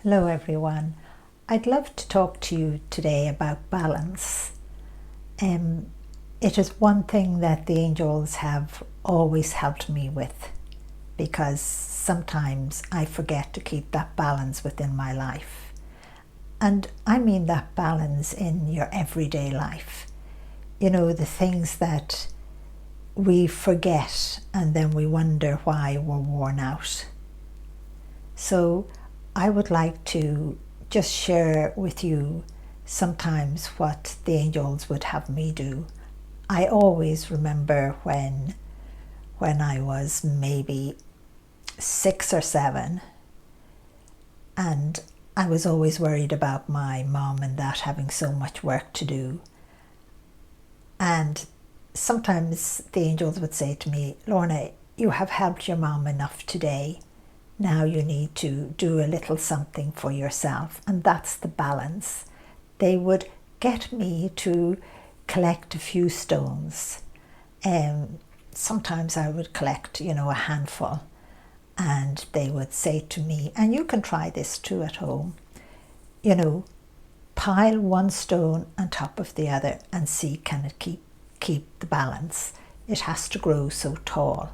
Hello everyone. I'd love to talk to you today about balance. It is one thing that the angels have always helped me with, because sometimes I forget to keep that balance within my life. And I mean that balance in your everyday life. You know, the things that we forget and then we wonder why we're worn out. So I would like to just share with you sometimes what the angels would have me do. I always remember when I was maybe 6 or 7, and I was always worried about my mom and dad having so much work to do. And sometimes the angels would say to me, "Lorna, you have helped your mom enough today. Now you need to do a little something for yourself." And that's the balance. They would get me to collect a few stones. Sometimes I would collect, a handful. And they would say to me, and you can try this too at home, pile one stone on top of the other and see can it keep the balance. It has to grow so tall.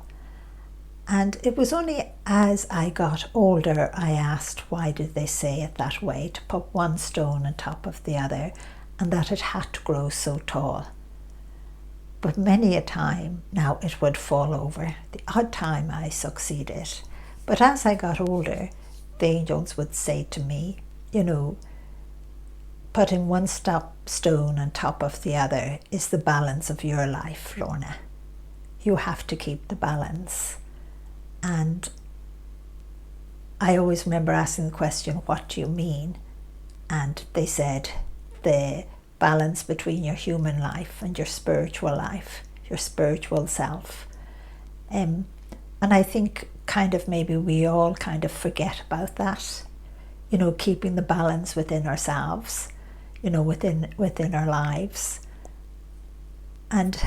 And it was only as I got older I asked why did they say it that way, to put one stone on top of the other, and that it had to grow so tall. But many a time now it would fall over. The odd time I succeeded. But as I got older, the angels would say to me, putting one stone on top of the other is the balance of your life, Lorna. You have to keep the balance. And I always remember asking the question, what do you mean? And they said, the balance between your human life and your spiritual life, your spiritual self. And I think maybe we all forget about that, keeping the balance within ourselves, within our lives. And,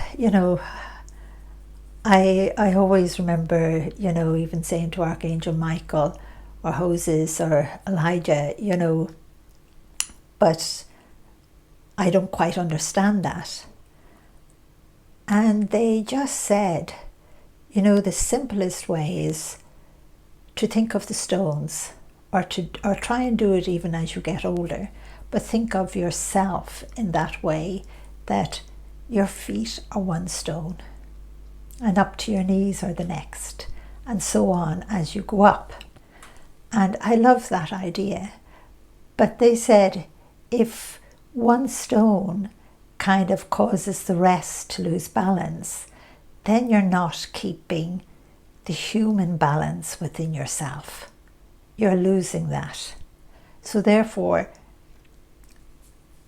I always remember, even saying to Archangel Michael or Moses or Elijah, but I don't quite understand that. And they just said, the simplest way is to think of the stones, or try and do it even as you get older, but think of yourself in that way, that your feet are one stone, and up to your knees are the next, and so on as you go up. And I love that idea. But they said, if one stone causes the rest to lose balance, then you're not keeping the human balance within yourself. You're losing that. So therefore,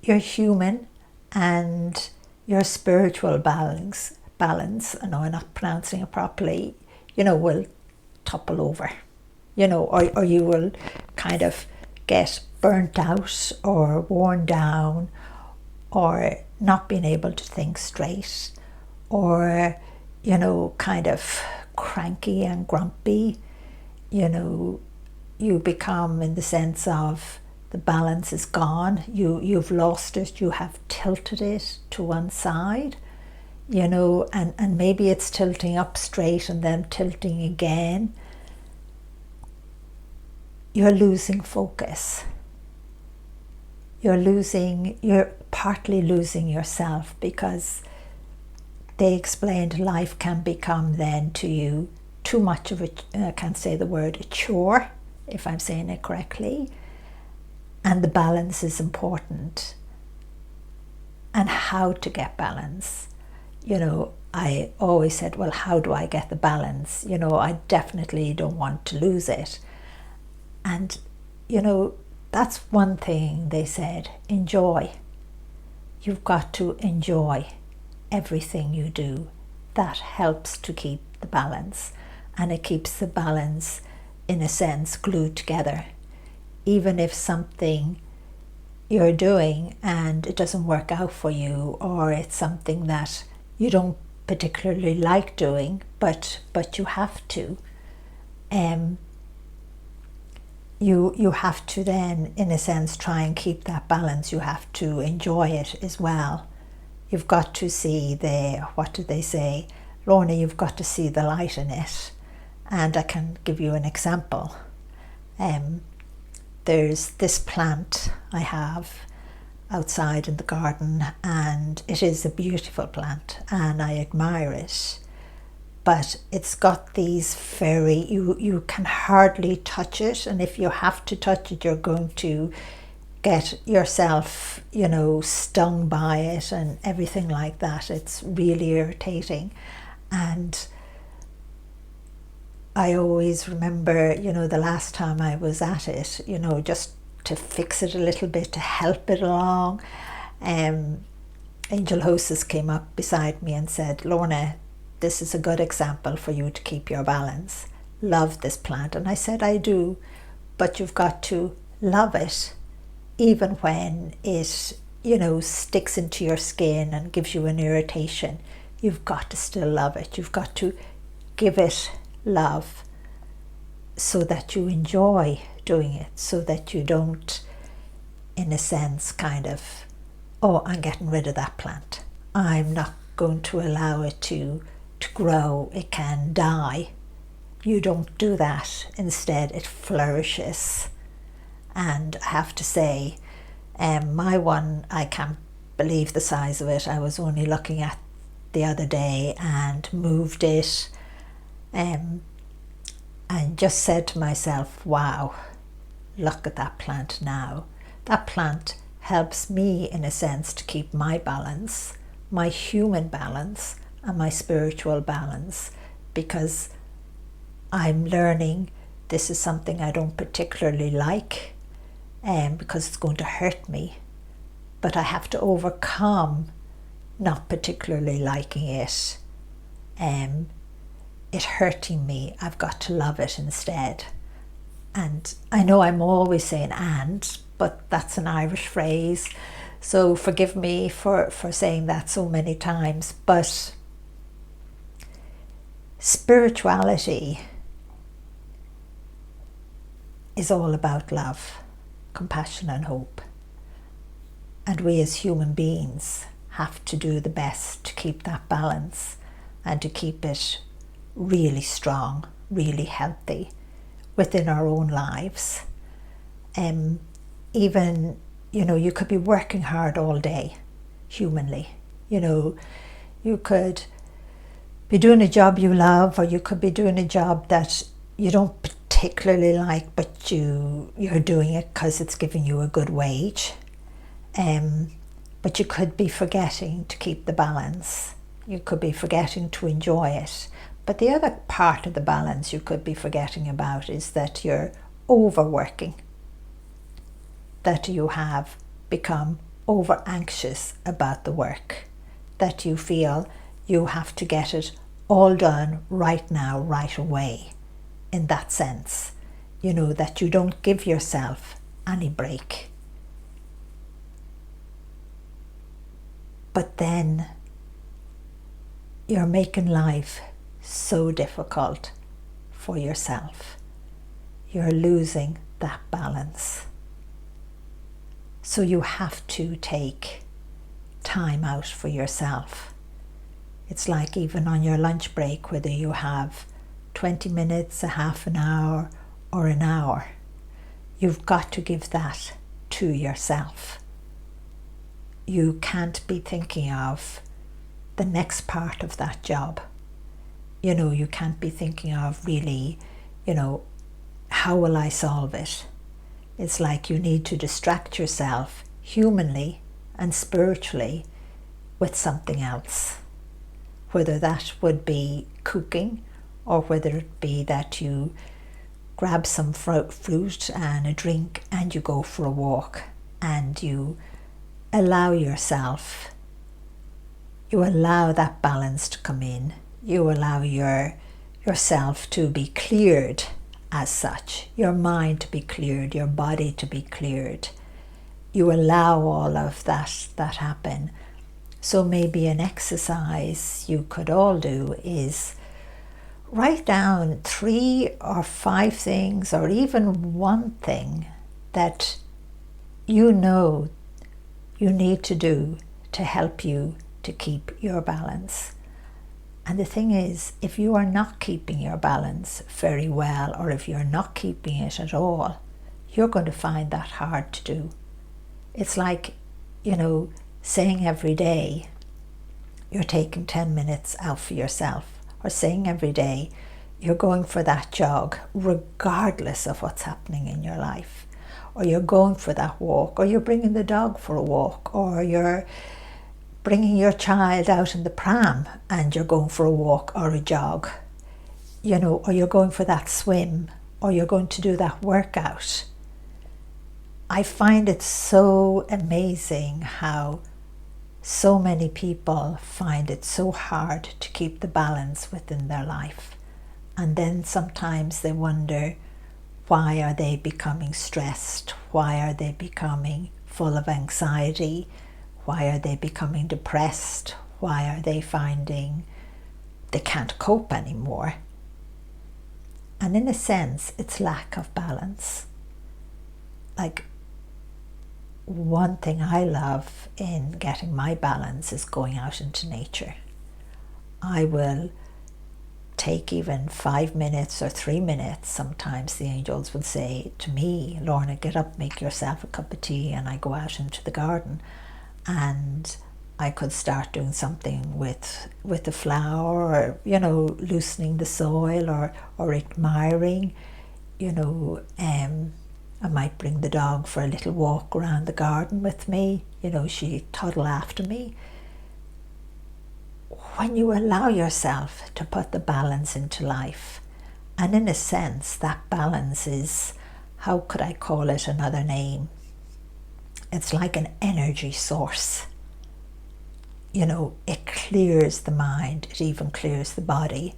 your human and your spiritual balance, I know I'm not pronouncing it properly, will topple over, or you will get burnt out or worn down, or not being able to think straight, or, cranky and grumpy. You become, in the sense of the balance is gone, you've lost it, you have tilted it to one side. And maybe it's tilting up straight and then tilting again. You're losing focus. You're partly losing yourself, because they explained life can become then to you too much of I can't say the word, a chore, if I'm saying it correctly. And the balance is important. And how to get balance. I always said, well, how do I get the balance? I definitely don't want to lose it. And, that's one thing they said, enjoy. You've got to enjoy everything you do. That helps to keep the balance. And it keeps the balance, in a sense, glued together. Even if something you're doing and it doesn't work out for you, or it's something that you don't particularly like doing, but you have to. you have to then, in a sense, try and keep that balance. You have to enjoy it as well. You've got to see what do they say? Lorna, you've got to see the light in it. And I can give you an example. There's this plant I have outside in the garden, and it is a beautiful plant and I admire it. But it's got these you can hardly touch it, and if you have to touch it, you're going to get yourself, stung by it and everything like that. It's really irritating. And I always remember, the last time I was at it, just to fix it a little bit, to help it along. Angel Hostess came up beside me and said, Lorna, this is a good example for you to keep your balance. Love this plant. And I said, I do, but you've got to love it even when it, sticks into your skin and gives you an irritation. You've got to still love it. You've got to give it love so that you enjoy doing it, so that you don't, in a sense, kind of, oh, I'm getting rid of that plant. I'm not going to allow it to grow. It can die. You don't do that. Instead, it flourishes. And I have to say, my one, I can't believe the size of it. I was only looking at the other day and moved it, and just said to myself, wow, look at that plant now. That plant helps me, in a sense, to keep my balance, my human balance and my spiritual balance, because I'm learning this is something I don't particularly like, because it's going to hurt me, but I have to overcome not particularly liking it, it hurting me. I've got to love it instead. And I know I'm always saying but that's an Irish phrase, so forgive me for saying that so many times. But spirituality is all about love, compassion and hope. And we as human beings have to do the best to keep that balance and to keep it really strong, really healthy within our own lives. Even, you could be working hard all day, humanly. You could be doing a job you love, or you could be doing a job that you don't particularly like, but you're doing it because it's giving you a good wage. But you could be forgetting to keep the balance. You could be forgetting to enjoy it. But the other part of the balance you could be forgetting about is that you're overworking, that you have become over anxious about the work, that you feel you have to get it all done right now, right away. In that sense, that you don't give yourself any break. But then you're making life so difficult for yourself. You're losing that balance. So you have to take time out for yourself. It's like even on your lunch break, whether you have 20 minutes, a half an hour, or an hour, you've got to give that to yourself. You can't be thinking of the next part of that job. You can't be thinking of really, how will I solve it? It's like you need to distract yourself humanly and spiritually with something else. Whether that would be cooking, or whether it be that you grab some fruit and a drink and you go for a walk and you allow yourself, you allow that balance to come in. You allow yourself to be cleared as such, your mind to be cleared, your body to be cleared. You allow all of that happen. So maybe an exercise you could all do is write down 3 or 5 things, or even one thing that you know you need to do to help you to keep your balance. And the thing is, if you are not keeping your balance very well, or if you're not keeping it at all, you're going to find that hard to do. It's like, saying every day you're taking 10 minutes out for yourself, or saying every day you're going for that jog regardless of what's happening in your life, or you're going for that walk, or you're bringing the dog for a walk, or you're bringing your child out in the pram and you're going for a walk or a jog, or you're going for that swim, or you're going to do that workout. I find it so amazing how so many people find it so hard to keep the balance within their life. And then sometimes they wonder, why are they becoming stressed? Why are they becoming full of anxiety? Why are they becoming depressed? Why are they finding they can't cope anymore? And in a sense, it's lack of balance. Like, one thing I love in getting my balance is going out into nature. I will take even 5 minutes or 3 minutes. Sometimes the angels will say to me, Lorna, get up, make yourself a cup of tea, and I go out into the garden, and I could start doing something with the flower, or loosening the soil, or admiring. I might bring the dog for a little walk around the garden with me. She'd toddle after me. When you allow yourself to put the balance into life, and in a sense that balance is, how could I call it another name? It's like an energy source. It clears the mind, it even clears the body.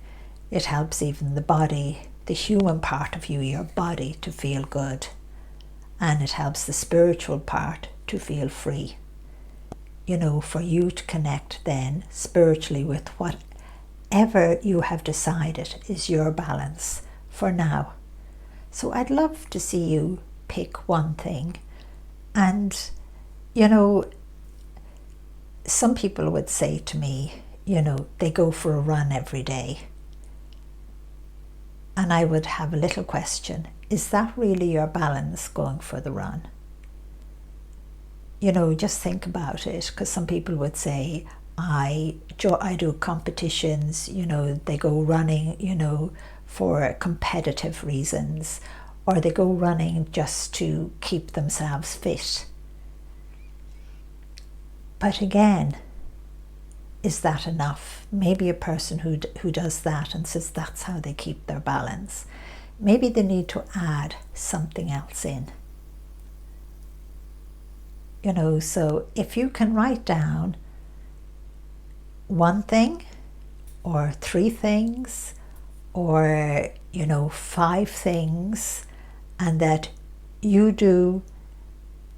It helps even the body, the human part of you, your body, to feel good. And it helps the spiritual part to feel free. For you to connect then spiritually with whatever you have decided is your balance for now. So I'd love to see you pick one thing. And, some people would say to me, they go for a run every day. And I would have a little question. Is that really your balance, going for the run? Just think about it, because some people would say, I do competitions, they go running, for competitive reasons, or they go running just to keep themselves fit. But again, is that enough? Maybe a person who does that and says that's how they keep their balance, maybe they need to add something else in. So if you can write down one thing, or 3 things, or 5 things, and that you do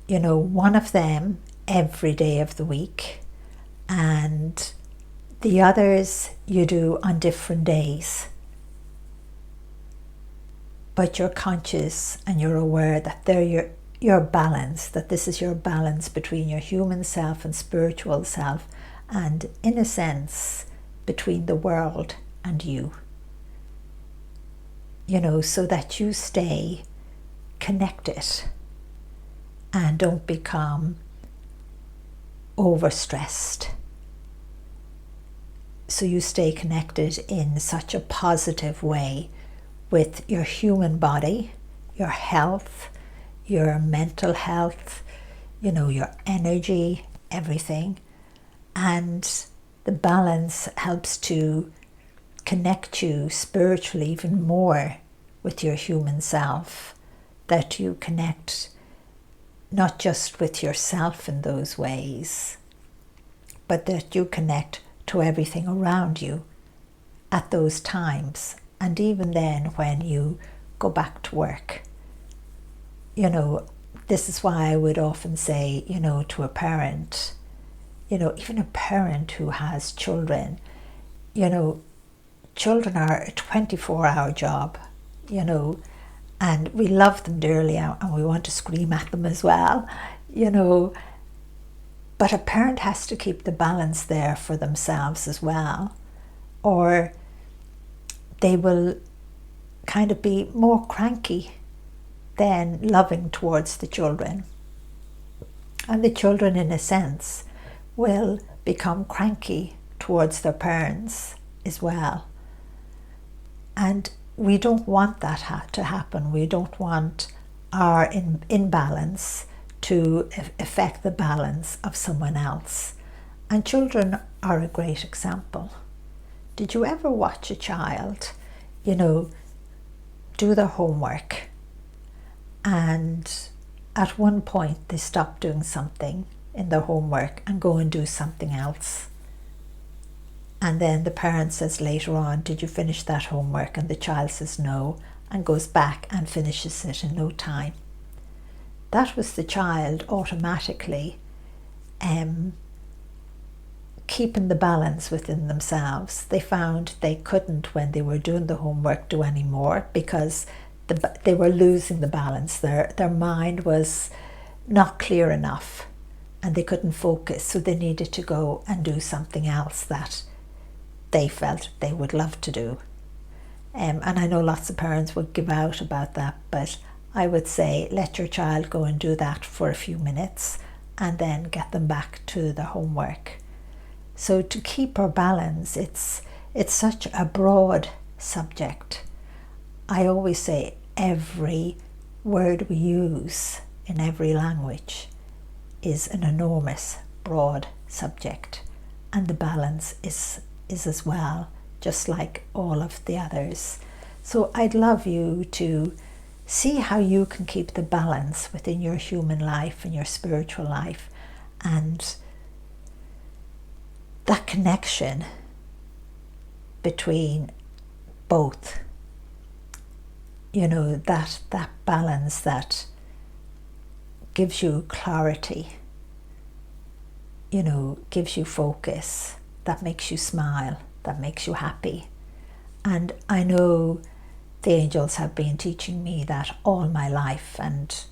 one of them every day of the week, and the others you do on different days, but you're conscious and you're aware that they're your balance, that this is your balance between your human self and spiritual self, and in a sense between the world and you, so that you stay connected and don't become overstressed. So you stay connected in such a positive way with your human body, your health, your mental health, your energy, everything. And the balance helps to connect you spiritually even more with your human self, that you connect not just with yourself in those ways, but that you connect to everything around you at those times. And even then when you go back to work, this is why I would often say, to a parent, even a parent who has children, children are a 24-hour job, you know, and we love them dearly and we want to scream at them as well, you know. But a parent has to keep the balance there for themselves as well, or they will kind of be more cranky than loving towards the children. And the children, in a sense, will become cranky towards their parents as well. And we don't want that to happen. We don't want our imbalance to affect the balance of someone else. And children are a great example. Did you ever watch a child, you know, do their homework, and at one point they stop doing something in their homework and go and do something else? And then the parent says later on, did you finish that homework? And the child says no, and goes back and finishes it in no time. That was the child automatically keeping the balance within themselves. They found they couldn't, when they were doing the homework, do any more because they were losing the balance. Their mind was not clear enough and they couldn't focus, so they needed to go and do something else that they felt they would love to do. And I know lots of parents would give out about that, but I would say let your child go and do that for a few minutes and then get them back to the homework. So to keep our balance, it's such a broad subject. I always say every word we use in every language is an enormous broad subject, and the balance is as well, just like all of the others. So I'd love you to see how you can keep the balance within your human life and your spiritual life, and that connection between both, you know, that balance that gives you clarity, you know, gives you focus, that makes you smile, that makes you happy. And I know the angels have been teaching me that all my life, and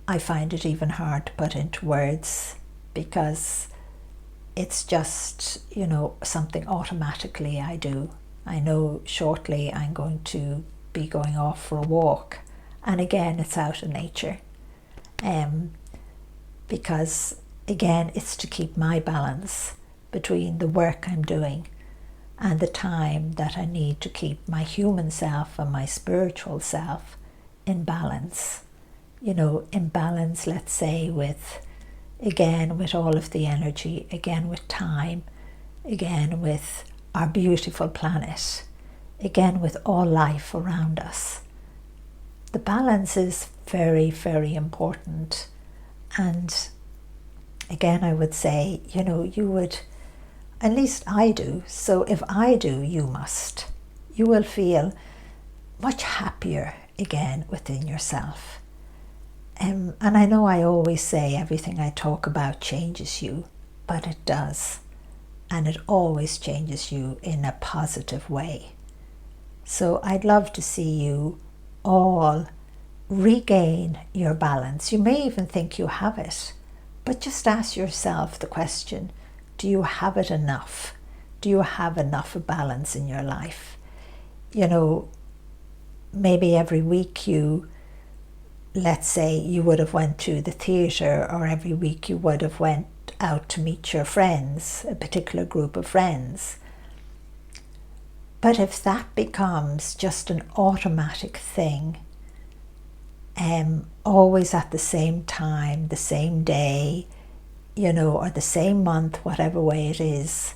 I find it even hard to put into words because it's just, you know, something automatically I do. I know shortly I'm going to be going off for a walk, and again it's out in nature, because again it's to keep my balance between the work I'm doing and the time that I need to keep my human self and my spiritual self in balance. You know, in balance, let's say, with all of the energy, again with time, again with our beautiful planet, again with all life around us. The balance is very, very important. And again, I would say, you know, you would, at least I do, so if I do, you must. You will feel much happier again within yourself. And I know I always say everything I talk about changes you, but it does. And it always changes you in a positive way. So I'd love to see you all regain your balance. You may even think you have it, but just ask yourself the question, do you have it enough? Do you have enough balance in your life? You know, maybe every week let's say you would have went to the theatre, or every week you would have went out to meet your friends, a particular group of friends. But if that becomes just an automatic thing, always at the same time, the same day, you know, or the same month, whatever way it is,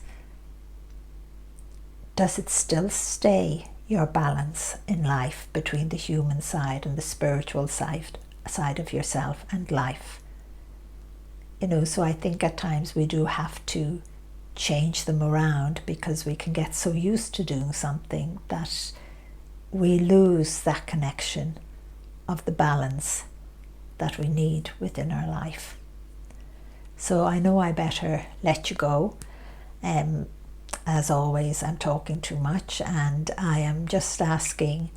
does it still stay your balance in life between the human side and the spiritual side of yourself and life? You know, so I think at times we do have to change them around, because we can get so used to doing something that we lose that connection of the balance that we need within our life. So I know I better let you go. as always, I'm talking too much, and I am just asking,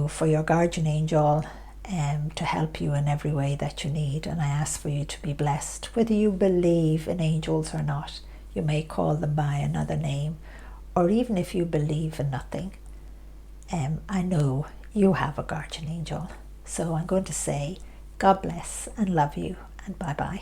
for your guardian angel to help you in every way that you need. And I ask for you to be blessed, whether you believe in angels or not. You may call them by another name, or even if you believe in nothing, I know you have a guardian angel. So I'm going to say God bless and love you, and bye bye.